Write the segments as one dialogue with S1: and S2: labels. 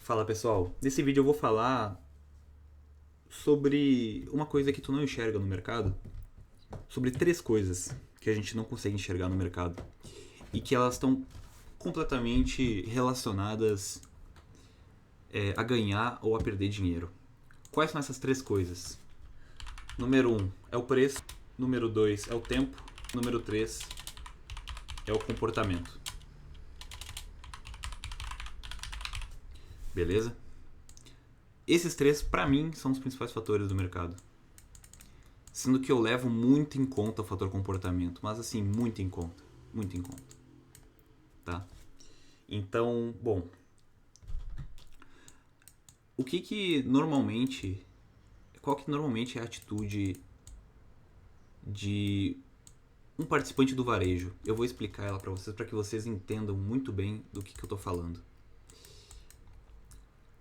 S1: Fala pessoal, nesse vídeo eu vou falar sobre uma coisa que tu não enxerga no mercado, sobre três coisas que a gente não consegue enxergar no mercado e que elas estão completamente relacionadas a ganhar ou a perder dinheiro. Quais são essas três coisas? Número 1 é o preço, número 2 é o tempo, número 3 é o comportamento. Beleza? Esses três, pra mim, são os principais fatores do mercado. Sendo que eu levo muito em conta o fator comportamento, mas assim, muito em conta, tá? Então, bom, o que normalmente, qual que normalmente é a atitude de um participante do varejo? Eu vou explicar ela para que vocês entendam muito bem do que eu tô falando.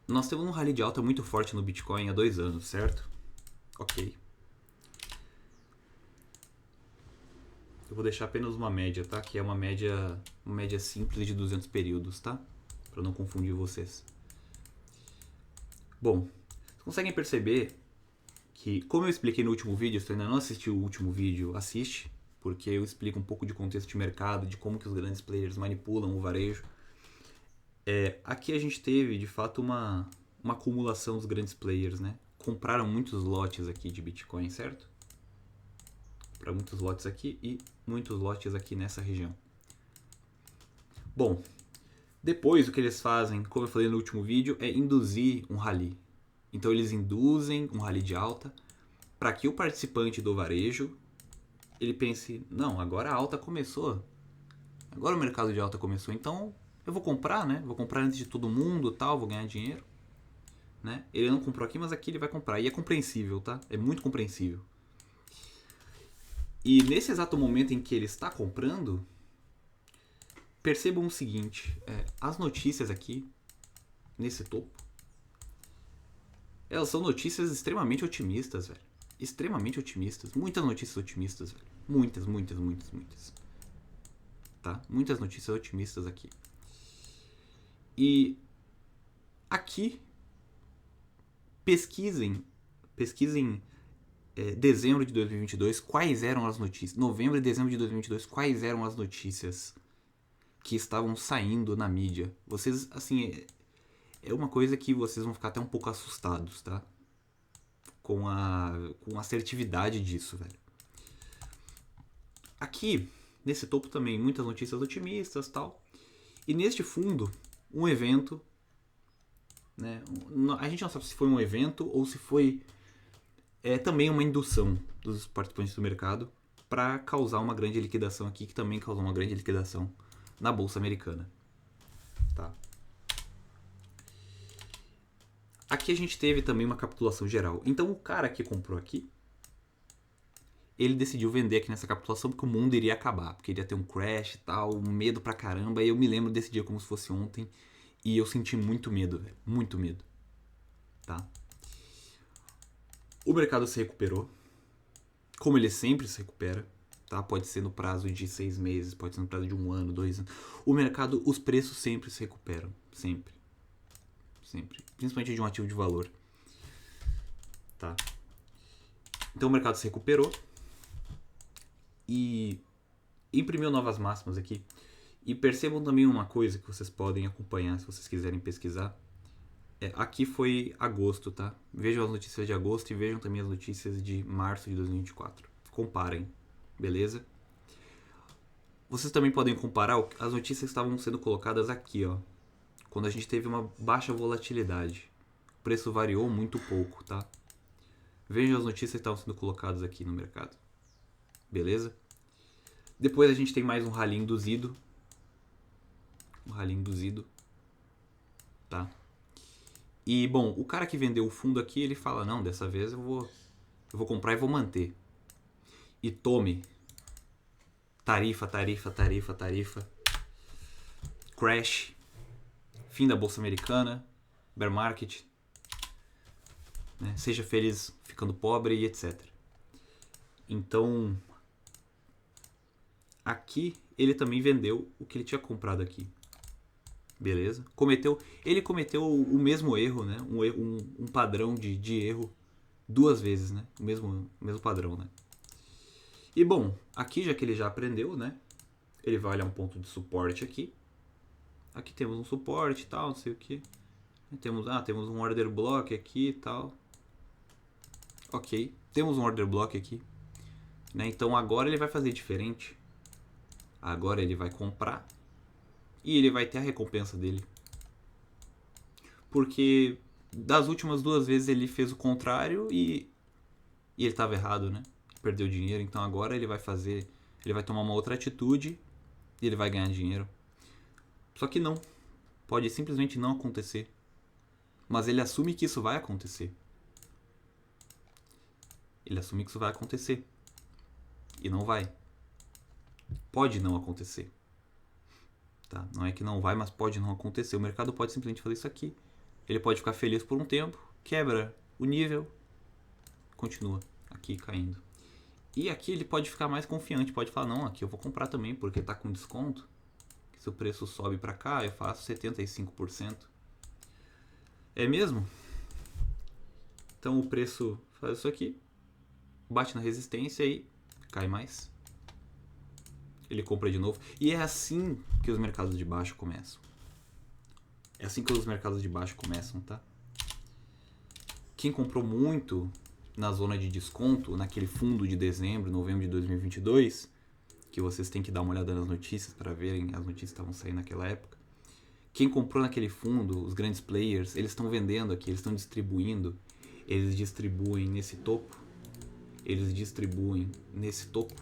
S1: Nós temos um rally de alta muito forte no Bitcoin há 2 anos, certo? Ok. Eu vou deixar apenas uma média, tá? Que é uma média simples de 200 períodos, tá? Para não confundir vocês. Bom, vocês conseguem perceber que, como eu expliquei no último vídeo, se você ainda não assistiu o último vídeo, assiste, porque eu explico um pouco de contexto de mercado, de como que os grandes players manipulam o varejo. Aqui a gente teve, de fato, uma acumulação dos grandes players, né? Compraram muitos lotes aqui de Bitcoin, certo? Para muitos lotes aqui e muitos lotes aqui nessa região. Bom, depois o que eles fazem, como eu falei no último vídeo, é induzir um rally. Então eles induzem um rally de alta para que o participante do varejo ele pense, não, agora a alta começou, agora o mercado de alta começou, então eu vou comprar, né? Vou comprar antes de todo mundo, tal, vou ganhar dinheiro, né? Ele não comprou aqui, mas aqui ele vai comprar e é compreensível, tá? É muito compreensível. E nesse exato momento em que ele está comprando, percebam o seguinte: as notícias aqui nesse topo, elas são notícias extremamente otimistas, velho. Extremamente otimistas. Muitas notícias otimistas, velho. Muitas, muitas, muitas, muitas. Tá? Muitas notícias otimistas aqui. E aqui, pesquisem dezembro de 2022 quais eram as notícias. Novembro e dezembro de 2022 quais eram as notícias que estavam saindo na mídia. Vocês, assim, é uma coisa que vocês vão ficar até um pouco assustados, tá? Com a assertividade disso, velho. Aqui, nesse topo também, muitas notícias otimistas e tal. E neste fundo, um evento, né? A gente não sabe se foi um evento ou se foi também uma indução dos participantes do mercado para causar uma grande liquidação aqui, que também causou uma grande liquidação na Bolsa Americana. Tá? Aqui a gente teve também uma capitulação geral. Então o cara que comprou aqui, ele decidiu vender aqui nessa capitulação porque o mundo iria acabar, porque iria ter um crash e tal, um medo pra caramba. E eu me lembro desse dia como se fosse ontem e eu senti muito medo, velho, muito medo. Tá? O mercado se recuperou, como ele sempre se recupera. Tá? Pode ser no prazo de 6 meses, pode ser no prazo de 1 ano, 2 anos. O mercado, os preços sempre se recuperam, sempre. Sempre. Principalmente de um ativo de valor. Tá? Então o mercado se recuperou e imprimiu novas máximas aqui. E percebam também uma coisa que vocês podem acompanhar se vocês quiserem pesquisar. Aqui foi agosto, tá? Vejam as notícias de agosto e vejam também as notícias de março de 2024. Comparem, beleza? Vocês também podem comparar as notícias que estavam sendo colocadas aqui, ó. Quando a gente teve uma baixa volatilidade. O preço variou muito pouco, tá? Vejam as notícias que estavam sendo colocadas aqui no mercado. Beleza? Depois a gente tem mais um rally induzido. Um rally induzido. Tá? E, bom, o cara que vendeu o fundo aqui, ele fala, não, dessa vez eu vou comprar e vou manter. E tome. Tarifa, tarifa, tarifa, tarifa. Crash. Fim da Bolsa Americana. Bear market. Né? Seja feliz ficando pobre e etc. Então, aqui ele também vendeu o que ele tinha comprado aqui. Beleza? Ele cometeu o mesmo erro, né? Um padrão de erro duas vezes, né? O mesmo padrão, né? E bom, aqui já que ele já aprendeu, né? Ele vai olhar um ponto de suporte aqui. Aqui temos um suporte e tal, não sei o que. Temos um order block aqui e tal. Ok, temos um order block aqui. Né? Então agora ele vai fazer diferente. Agora ele vai comprar. E ele vai ter a recompensa dele. Porque das últimas duas vezes ele fez o contrário e ele estava errado, né? Perdeu dinheiro. Então agora ele vai fazer... Ele vai tomar uma outra atitude e ele vai ganhar dinheiro. Só que não. Pode simplesmente não acontecer. Mas ele assume que isso vai acontecer. Ele assume que isso vai acontecer. E não vai. Pode não acontecer. Tá? Não é que não vai, mas pode não acontecer. O mercado pode simplesmente fazer isso aqui. Ele pode ficar feliz por um tempo, quebra o nível, continua aqui caindo. E aqui ele pode ficar mais confiante, pode falar, não, aqui eu vou comprar também, porque tá com desconto. Se o preço sobe para cá, eu faço 75%. É mesmo? Então o preço faz isso aqui, bate na resistência e cai mais. Ele compra de novo. E é assim que os mercados de baixo começam. É assim que os mercados de baixo começam, tá? Quem comprou muito na zona de desconto, naquele fundo de dezembro, novembro de 2022, que vocês têm que dar uma olhada nas notícias para verem, as notícias estavam saindo naquela época. Quem comprou naquele fundo, os grandes players, eles estão vendendo aqui, eles estão distribuindo. Eles distribuem nesse topo, eles distribuem nesse topo,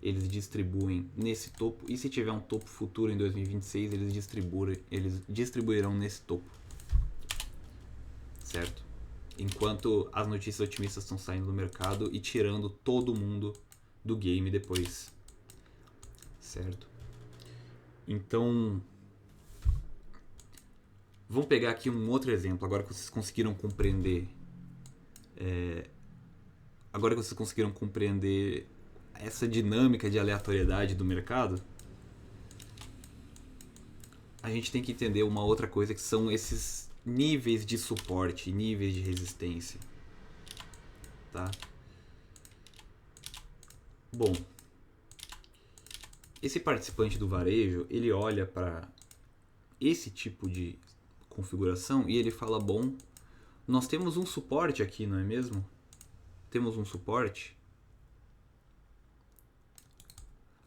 S1: eles distribuem nesse topo. E se tiver um topo futuro em 2026, eles distribuirão nesse topo. Certo? Enquanto as notícias otimistas estão saindo do mercado e tirando todo mundo do game depois. Certo? Então, vamos pegar aqui um outro exemplo, agora que vocês conseguiram compreender. Agora que vocês conseguiram compreender essa dinâmica de aleatoriedade do mercado, a gente tem que entender uma outra coisa, que são esses níveis de suporte, níveis de resistência. Tá? Bom, esse participante do varejo, ele olha para esse tipo de configuração e ele fala, bom, nós temos um suporte aqui, não é mesmo? Temos um suporte.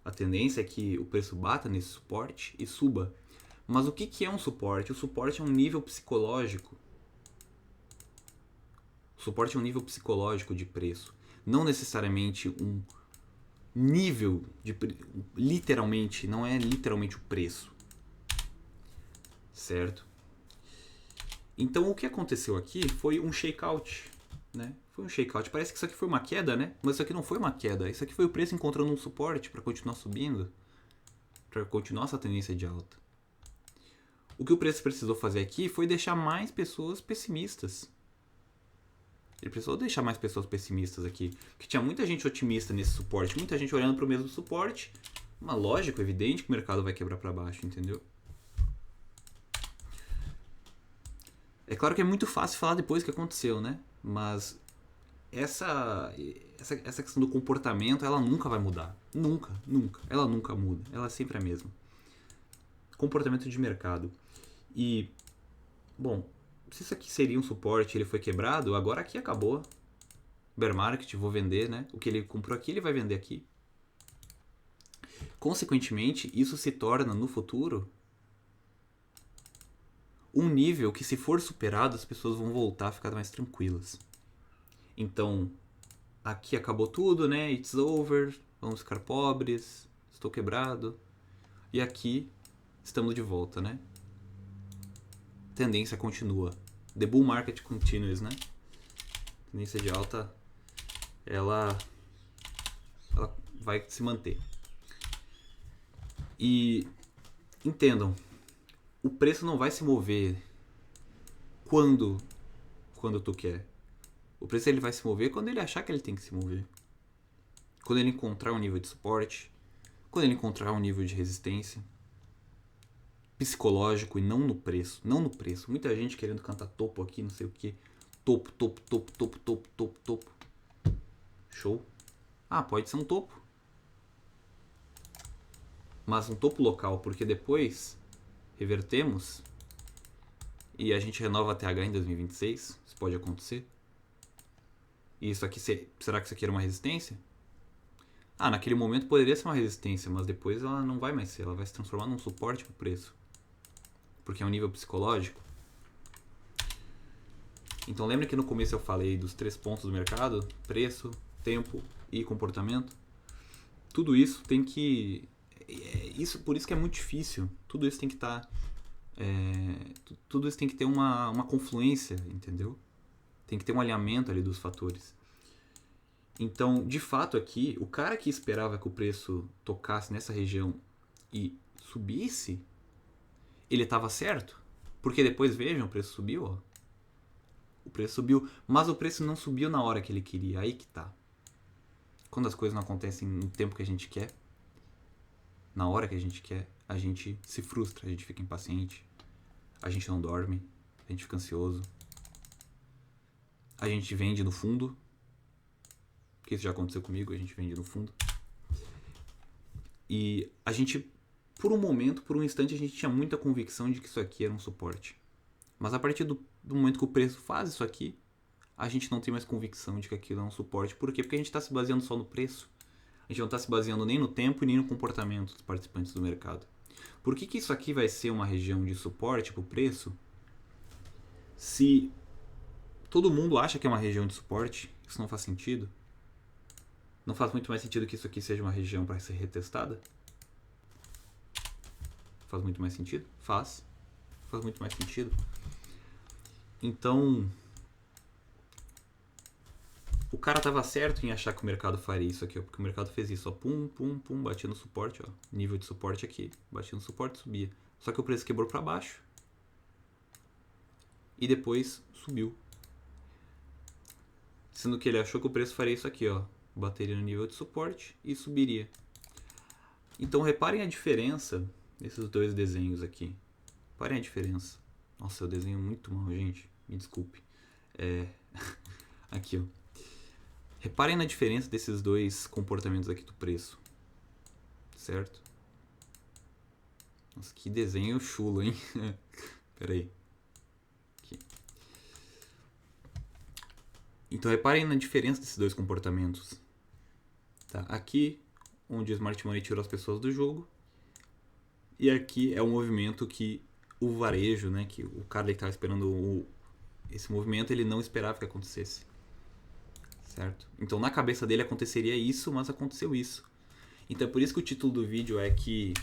S1: A tendência é que o preço bata nesse suporte e suba. Mas o que é um suporte? O suporte é um nível psicológico. O suporte é um nível psicológico de preço. Não necessariamente um nível de... Literalmente, não é literalmente o preço. Certo? Então o que aconteceu aqui foi um shakeout. Né? Foi um shakeout. Parece que isso aqui foi uma queda, né? Mas isso aqui não foi uma queda. Isso aqui foi o preço encontrando um suporte para continuar subindo. Para continuar essa tendência de alta. O que o preço precisou fazer aqui foi deixar mais pessoas pessimistas. Ele precisou deixar mais pessoas pessimistas aqui. Porque tinha muita gente otimista nesse suporte. Muita gente olhando para o mesmo suporte. Mas lógico, evidente que o mercado vai quebrar para baixo, entendeu? É claro que é muito fácil falar depois que aconteceu, né? Mas essa questão do comportamento, ela nunca vai mudar. Nunca. Ela nunca muda. Ela é sempre a mesma. Comportamento de mercado. E, bom, se isso aqui seria um suporte, ele foi quebrado, agora aqui acabou. Bear market, vou vender, né? O que ele comprou aqui, ele vai vender aqui. Consequentemente, isso se torna, no futuro, um nível que, se for superado, as pessoas vão voltar a ficar mais tranquilas. Então, aqui acabou tudo, né? It's over, vamos ficar pobres, estou quebrado. E aqui, estamos de volta, né? Tendência continua. The bull market continues, né? Tendência de alta, ela vai se manter. E entendam, o preço não vai se mover quando tu quer. O preço ele vai se mover quando ele achar que ele tem que se mover. Quando ele encontrar um nível de suporte, quando ele encontrar um nível de resistência. psicológico e não no preço. Não no preço. Muita gente querendo cantar topo aqui, não sei o que. Topo, topo, topo, topo, topo, topo, topo. Show. Ah, pode ser um topo. Mas um topo local, porque depois revertemos e a gente renova a TH em 2026. Isso pode acontecer. E isso aqui, será que isso aqui era uma resistência? Ah, naquele momento poderia ser uma resistência, mas depois ela não vai mais ser. Ela vai se transformar num suporte para o preço. Porque é um nível psicológico. Então lembra que no começo eu falei dos 3 pontos do mercado? Preço, tempo e comportamento. Tudo isso tem que... por isso que é muito difícil. Tudo isso tem que estar... tudo isso tem que ter uma confluência, entendeu? Tem que ter um alinhamento ali dos fatores. Então, de fato aqui, o cara que esperava que o preço tocasse nessa região e subisse, ele estava certo. Porque depois, vejam, o preço subiu, ó. O preço subiu, mas o preço não subiu na hora que ele queria. Aí que tá. Quando as coisas não acontecem no tempo que a gente quer, na hora que a gente quer, a gente se frustra, a gente fica impaciente, a gente não dorme, a gente fica ansioso, a gente vende no fundo, que isso já aconteceu comigo, a gente vende no fundo. E a gente, por um momento, por um instante, a gente tinha muita convicção de que isso aqui era um suporte. Mas a partir do momento que o preço faz isso aqui, a gente não tem mais convicção de que aquilo é um suporte. Por quê? Porque a gente está se baseando só no preço. A gente não está se baseando nem no tempo e nem no comportamento dos participantes do mercado. Por que isso aqui vai ser uma região de suporte para o preço? Se todo mundo acha que é uma região de suporte, isso não faz sentido. Não faz muito mais sentido que isso aqui seja uma região para ser retestada? Faz muito mais sentido? Faz. Faz muito mais sentido. Então, o cara estava certo em achar que o mercado faria isso aqui, ó, porque o mercado fez isso, ó, pum, pum, pum, batia no suporte, ó, nível de suporte aqui, batia no suporte, subia. Só que o preço quebrou para baixo e depois subiu. Sendo que ele achou que o preço faria isso aqui, ó, bateria no nível de suporte e subiria. Então reparem a diferença desses dois desenhos aqui. Reparem a diferença. Nossa, eu desenho muito mal, gente. Me desculpe. Aqui, ó. Reparem na diferença desses dois comportamentos aqui do preço. Certo? Nossa, que desenho chulo, hein? Pera aí. Aqui. Então reparem na diferença desses dois comportamentos. Tá? Aqui, onde o Smart Money tirou as pessoas do jogo. E aqui é o movimento que o varejo, né, que o cara que estava esperando esse movimento, ele não esperava que acontecesse. Certo? Então na cabeça dele aconteceria isso, mas aconteceu isso. Então é por isso que o título do vídeo é que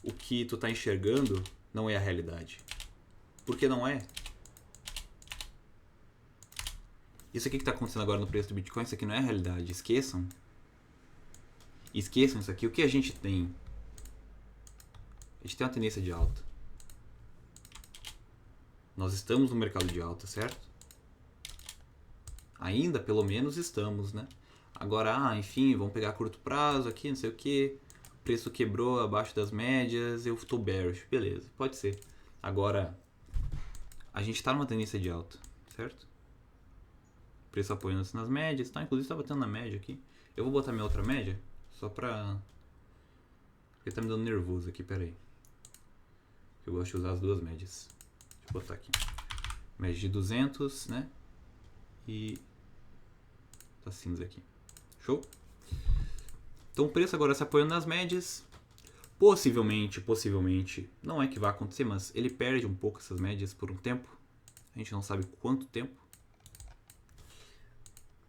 S1: o que tu tá enxergando não é a realidade. Porque não é. Isso aqui que está acontecendo agora no preço do Bitcoin, isso aqui não é a realidade. Esqueçam. Esqueçam isso aqui. O que a gente tem? A gente tem uma tendência de alta. Nós estamos no mercado de alta, certo? Ainda, pelo menos, estamos, né? Agora, enfim, vamos pegar curto prazo aqui, não sei o que. O preço quebrou abaixo das médias, eu tô bearish. Beleza, pode ser. Agora, a gente tá numa tendência de alta, certo? Preço apoiando-se nas médias, tá? Inclusive tá batendo na média aqui. Eu vou botar minha outra média, só pra... Porque tá me dando nervoso aqui, pera aí. Eu gosto de usar as duas médias. Deixa eu botar aqui. Média de 200, né? E... tá cinza aqui. Show? Então o preço agora se apoiando nas médias. Possivelmente, não é que vai acontecer, mas ele perde um pouco essas médias por um tempo. A gente não sabe quanto tempo.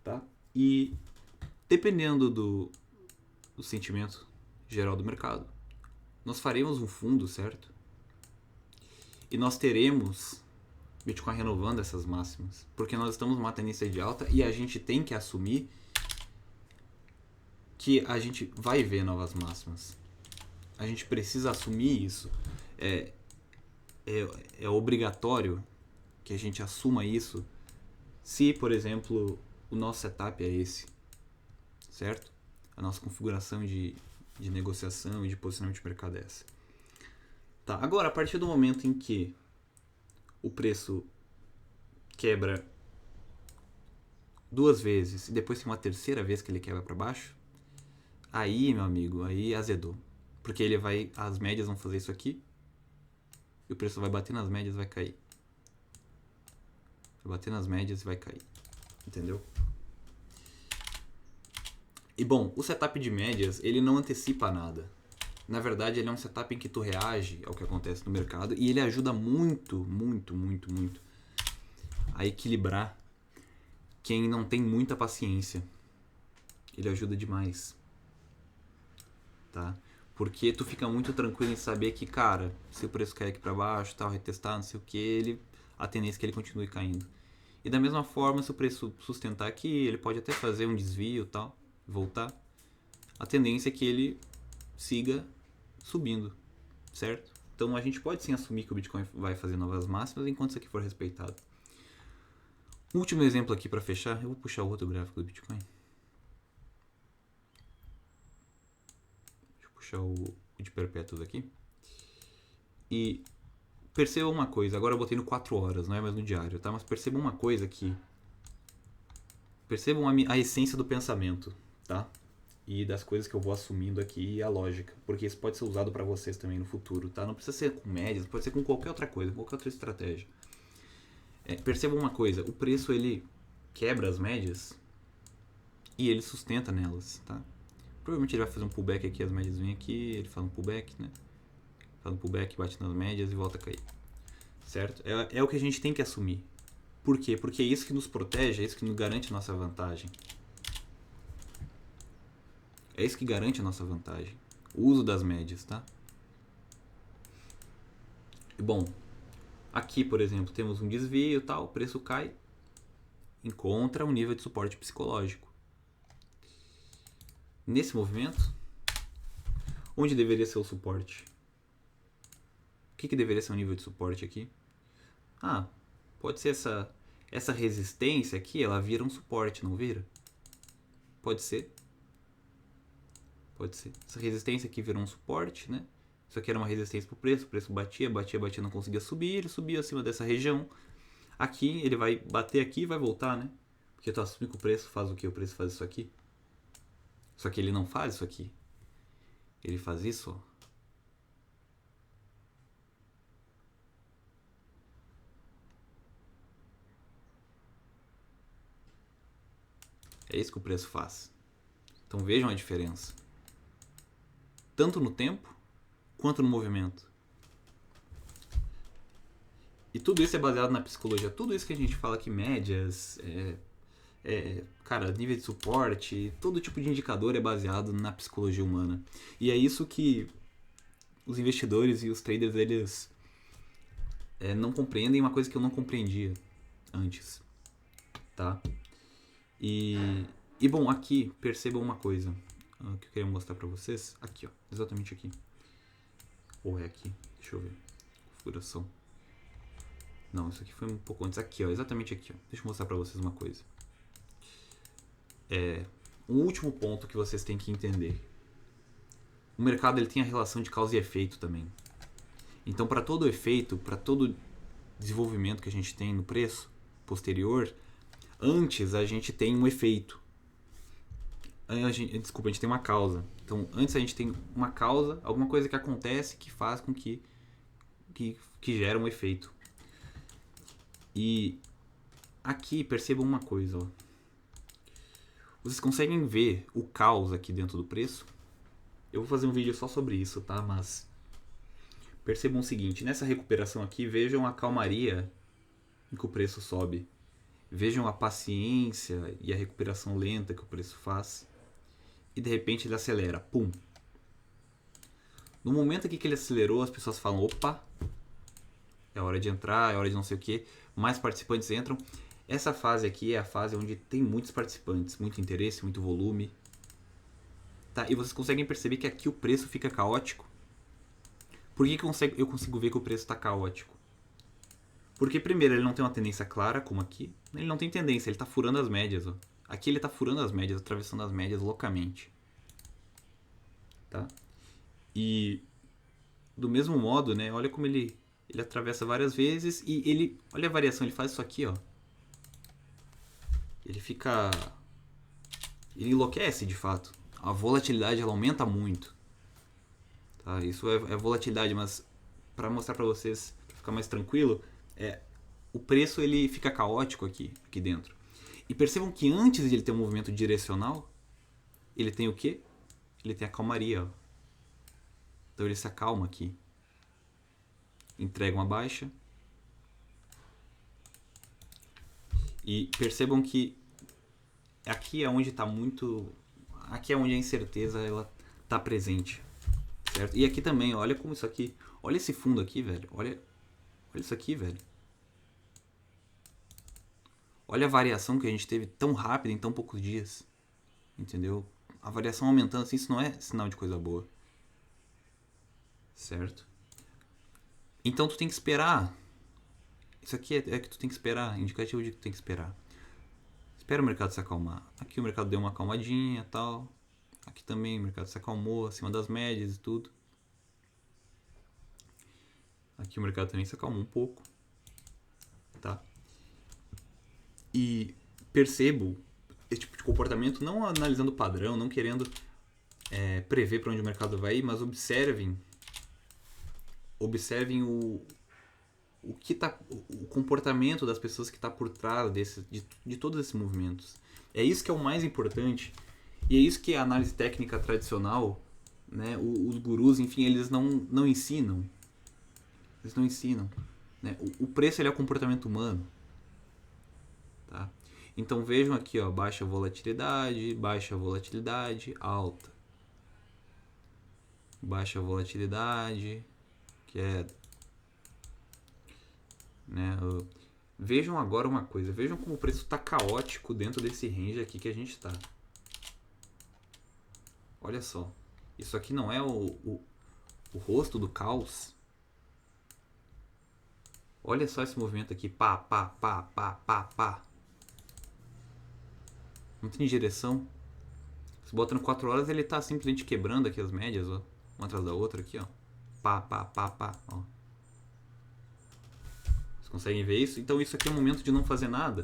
S1: Tá? E dependendo do sentimento geral do mercado, nós faremos um fundo, certo? E nós teremos Bitcoin renovando essas máximas, porque nós estamos numa tendência de alta e a gente tem que assumir que a gente vai ver novas máximas. A gente precisa assumir isso. É obrigatório que a gente assuma isso se, por exemplo, o nosso setup é esse, certo? A nossa configuração de negociação e de posicionamento de mercado é essa. Tá, agora a partir do momento em que o preço quebra duas vezes e depois tem uma terceira vez que ele quebra para baixo, aí, meu amigo, aí azedou. Porque ele vai, as médias vão fazer isso aqui e o preço vai bater nas médias e vai cair. Vai bater nas médias e vai cair. Entendeu? E bom, o setup de médias, ele não antecipa nada. Na verdade, ele é um setup em que tu reage ao que acontece no mercado e ele ajuda muito, muito, muito, muito a equilibrar quem não tem muita paciência. Ele ajuda demais. Tá? Porque tu fica muito tranquilo em saber que, cara, se o preço cair aqui pra baixo, tal, retestar, não sei o que, a tendência é que ele continue caindo. E da mesma forma, se o preço sustentar aqui, ele pode até fazer um desvio, tal, voltar. A tendência é que ele siga subindo, certo? Então a gente pode sim assumir que o Bitcoin vai fazer novas máximas enquanto isso aqui for respeitado. Um último exemplo aqui para fechar, eu vou puxar o outro gráfico do Bitcoin. Deixa eu puxar o de perpétuos aqui. E perceba uma coisa, agora eu botei no 4 horas, não é mais no diário, tá? Mas perceba uma coisa aqui. Percebam a essência do pensamento, tá? E das coisas que eu vou assumindo aqui e a lógica, porque isso pode ser usado para vocês também no futuro, tá? Não precisa ser com médias, pode ser com qualquer outra coisa, qualquer outra estratégia. Percebam uma coisa, o preço ele quebra as médias e ele sustenta nelas, tá? Provavelmente ele vai fazer um pullback aqui, as médias vêm aqui, ele faz um pullback, né? Faz um pullback, bate nas médias e volta a cair, certo? É o que a gente tem que assumir. Por quê? Porque é isso que nos protege, é isso que nos garante a nossa vantagem. É isso que garante a nossa vantagem. O uso das médias, tá? Bom, aqui, por exemplo, temos um desvio e tal, o preço cai, encontra um nível de suporte psicológico. Nesse movimento, onde deveria ser o suporte? O que deveria ser o nível de suporte aqui? Ah, pode ser essa resistência aqui, ela vira um suporte, não vira? Pode ser. Pode ser. Essa resistência aqui virou um suporte, né? Isso aqui era uma resistência para o preço batia, não conseguia subir, ele subia acima dessa região. Aqui ele vai bater aqui e vai voltar, né? Porque tu assume que o preço faz o quê? O preço faz isso aqui. Só que ele não faz isso aqui. Ele faz isso, ó. É isso que o preço faz. Então vejam a diferença. Tanto no tempo, quanto no movimento. E tudo isso é baseado na psicologia. Tudo isso que a gente fala aqui, médias, cara, nível de suporte, todo tipo de indicador é baseado na psicologia humana. E é isso que os investidores e os traders, eles não compreendem, uma coisa que eu não compreendia antes, tá? E bom, aqui, percebam uma coisa que eu queria mostrar pra vocês. Aqui, ó, exatamente aqui. Ou é aqui, deixa eu ver, configuração. Não, isso aqui foi um pouco antes. Aqui, ó, exatamente aqui, ó. Deixa eu mostrar pra vocês uma coisa. Um último ponto que vocês têm que entender. O mercado ele tem a relação de causa e efeito também. Então, para todo efeito, para todo desenvolvimento que a gente tem no preço posterior, antes a gente tem um efeito. Desculpa, a gente tem uma causa. Então, antes a gente tem uma causa, alguma coisa que acontece que faz com que gera um efeito. E aqui, percebam uma coisa, ó. Vocês conseguem ver o caos aqui dentro do preço? Eu vou fazer um vídeo só sobre isso, tá? Mas percebam o seguinte, nessa recuperação aqui, vejam a calmaria em que o preço sobe. Vejam a paciência e a recuperação lenta que o preço faz. E de repente ele acelera, pum. No momento aqui que ele acelerou, as pessoas falam, opa, é hora de entrar, é hora de não sei o que. Mais participantes entram. Essa fase aqui é a fase onde tem muitos participantes, muito interesse, muito volume. Tá? E vocês conseguem perceber que aqui o preço fica caótico. Por que eu consigo ver que o preço está caótico? Porque primeiro ele não tem uma tendência clara, como aqui. Ele não tem tendência, ele está furando as médias. Ó. Aqui ele está furando as médias, atravessando as médias loucamente. Tá? E do mesmo modo, né? Olha como ele atravessa várias vezes e ele... Olha a variação, ele faz isso aqui, ó. Ele fica... Ele enlouquece, de fato. A volatilidade, ela aumenta muito. Tá? Isso é volatilidade, mas para mostrar para vocês, para ficar mais tranquilo, o preço ele fica caótico aqui dentro. E percebam que antes de ele ter um movimento direcional, ele tem o quê? Ele tem a calmaria, ó. Então ele se acalma aqui. Entrega uma baixa. E percebam que aqui é onde está muito... Aqui é onde a incerteza ela está presente. Certo? E aqui também, olha como isso aqui... Olha esse fundo aqui, velho. Olha isso aqui, velho. Olha a variação que a gente teve tão rápida em tão poucos dias. Entendeu? A variação aumentando assim, isso não é sinal de coisa boa. Certo? Então tu tem que esperar. Isso aqui é que tu tem que esperar. Indicativo de que tu tem que esperar. Espera o mercado se acalmar. Aqui o mercado deu uma acalmadinha e tal. Aqui também o mercado se acalmou acima das médias e tudo. Aqui o mercado também se acalmou um pouco. Tá? E percebo esse tipo de comportamento não analisando o padrão, não querendo prever para onde o mercado vai ir, mas observem o comportamento das pessoas que está por trás de todos esses movimentos. É isso que é o mais importante. E é isso que a análise técnica tradicional, né, os gurus, enfim, eles não ensinam. Eles não ensinam. Né? O preço ele é o comportamento humano. Tá? Então vejam aqui, ó, baixa volatilidade, alta. Baixa volatilidade, queda. Né? Vejam agora uma coisa, vejam como o preço está caótico dentro desse range aqui que a gente está. Olha só, isso aqui não é o rosto do caos. Olha só esse movimento aqui, pá, pá, pá, pá, pá, pá. Não tem direção. Se bota no 4 horas, ele está simplesmente quebrando aqui as médias, ó, uma atrás da outra aqui, ó. Pá, pá, pá, pá, ó. Conseguem ver isso? Então isso aqui é o momento de não fazer nada.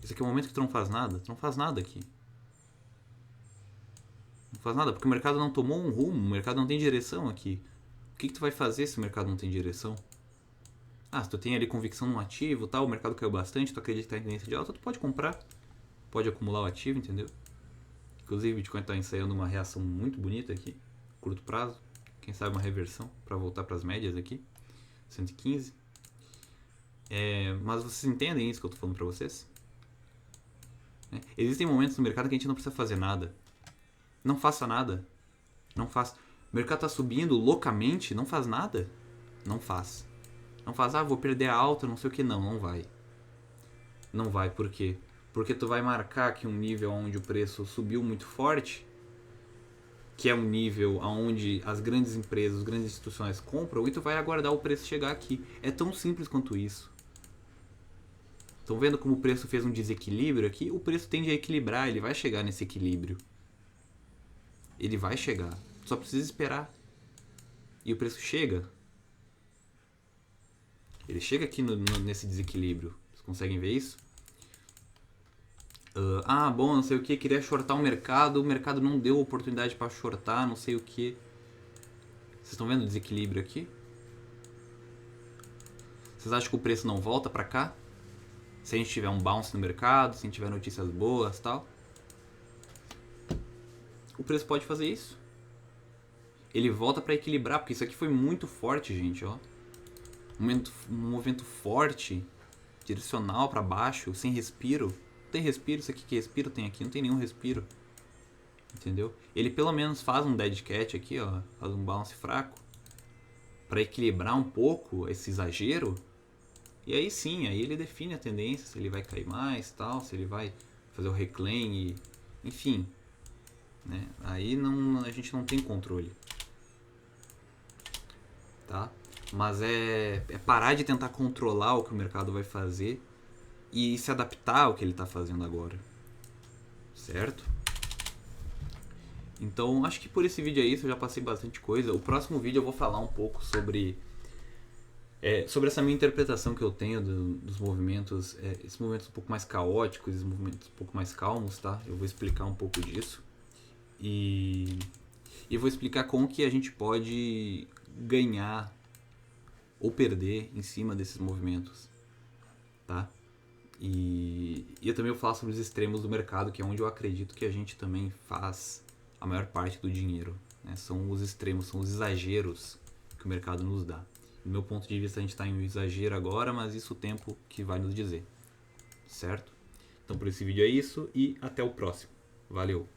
S1: Isso aqui é o momento que tu não faz nada. Tu não faz nada aqui. Não faz nada, porque o mercado não tomou um rumo, o mercado não tem direção aqui. O que tu vai fazer se o mercado não tem direção? Ah, se tu tem ali convicção no ativo, tal, o mercado caiu bastante, tu acredita em tendência de alta, tu pode comprar. Pode acumular o ativo, entendeu? Inclusive o Bitcoin está ensaiando uma reação muito bonita aqui, curto prazo. Quem sabe uma reversão para voltar para as médias aqui. 115. Mas vocês entendem isso que eu estou falando para vocês? Existem momentos no mercado que a gente não precisa fazer nada. Não faça nada. Não faça. O mercado está subindo loucamente, não faz nada. Não faz. Não faz, vou perder a alta, não sei o que. Não vai. Não vai, por quê? Porque tu vai marcar aqui um nível onde o preço subiu muito forte, que é um nível onde as grandes empresas, as grandes instituições compram, e tu vai aguardar o preço chegar aqui. É tão simples quanto isso. Estão vendo como o preço fez um desequilíbrio aqui? O preço tende a equilibrar, ele vai chegar nesse equilíbrio. Ele vai chegar. Só precisa esperar. E o preço chega. Ele chega aqui nesse desequilíbrio. Vocês conseguem ver isso? Bom, não sei o que, queria shortar o mercado não deu oportunidade para shortar, não sei o que. Vocês estão vendo o desequilíbrio aqui? Vocês acham que o preço não volta para cá? Se a gente tiver um bounce no mercado, se a gente tiver notícias boas e tal? O preço pode fazer isso. Ele volta para equilibrar, porque isso aqui foi muito forte, gente, ó. Um movimento forte, direcional para baixo, sem respiro. Não tem respiro, isso aqui que respiro tem aqui, não tem nenhum respiro. Entendeu? Ele pelo menos faz um dead cat aqui, ó, faz um bounce fraco para equilibrar um pouco esse exagero. E aí sim, aí ele define a tendência, se ele vai cair mais, tal, se ele vai fazer o reclaim e enfim, né? Aí a gente não tem controle. Tá? Mas é parar de tentar controlar o que o mercado vai fazer e se adaptar ao que ele está fazendo agora. Certo? Então, acho que por esse vídeo é isso, eu já passei bastante coisa. O próximo vídeo eu vou falar um pouco sobre essa minha interpretação que eu tenho dos movimentos, esses movimentos um pouco mais caóticos, esses movimentos um pouco mais calmos, tá? Eu vou explicar um pouco disso. E vou explicar como que a gente pode ganhar ou perder em cima desses movimentos, tá? E eu também vou falar sobre os extremos do mercado, que é onde eu acredito que a gente também faz a maior parte do dinheiro, né? São os extremos, são os exageros que o mercado nos dá. Do meu ponto de vista, a gente está em um exagero agora, mas isso o tempo que vai nos dizer, certo? Então por esse vídeo é isso e até o próximo. Valeu!